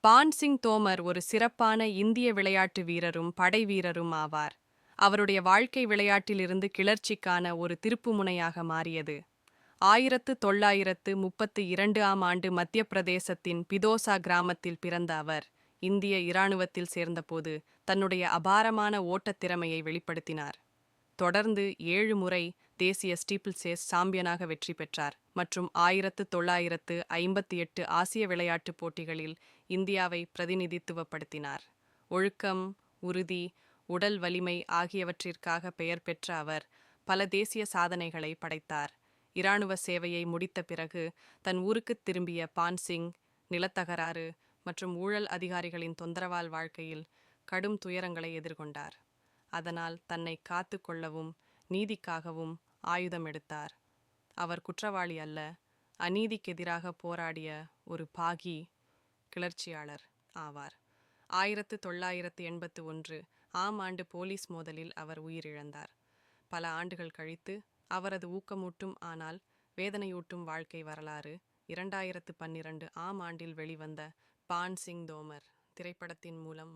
பான் சிங் தோமர் ஒரு சிறப்பான இந்திய விளையாட்டு வீரரும் படை வீரரும் ஆவார். அவருடைய வாழ்க்கை விளையாட்டிலிருந்து கிளர்ச்சிக்கான ஒரு திருப்புமுனையாக மாறியது. 1932ஆம் ஆண்டு மத்திய பிரதேசத்தின் பிதோசா கிராமத்தில் பிறந்த அவர் இந்திய இராணுவத்தில் சேர்ந்தபோது தன்னுடைய அபாரமான ஓட்டத் திறமையை வெளிப்படுத்தினார். தொடர்ந்து 7 முறை தேசிய ஸ்டீப்பிள்சேஸ் சாம்பியனாக வெற்றி பெற்றார் மற்றும் 1958 ஆசிய விளையாட்டுப் போட்டிகளில் இந்தியாவை பிரதிநிதித்துவப்படுத்தினார். ஒழுக்கம், உறுதி, உடல் வலிமை ஆகியவற்றிற்காக பெயர் பெற்ற அவர் பல தேசிய சாதனைகளை படைத்தார். இராணுவ சேவையை முடித்த பிறகு தன் ஊருக்குத் திரும்பிய பான் சிங் நிலத்தகராறு மற்றும் ஊழல் அதிகாரிகளின் தொந்தரவால் வாழ்க்கையில் கடும் துயரங்களை எதிர்கொண்டார். அதனால் தன்னை காத்து கொள்ளவும் நீதிக்காகவும் ஆயுதம் எடுத்தார். அவர் குற்றவாளி அல்ல, அநீதிக்கெதிராக போராடிய ஒரு பாகி கிளர்ச்சியாளர் ஆவார். 1981 ஆம் ஆண்டு போலீஸ் மோதலில் அவர் உயிரிழந்தார். பல ஆண்டுகள் கழித்து அவரது ஊக்கமூட்டும் ஆனால் வேதனையூட்டும் வாழ்க்கை வரலாறு 2012 ஆம் ஆண்டில் வெளிவந்த பான் சிங் தோமர் திரைப்படத்தின் மூலம்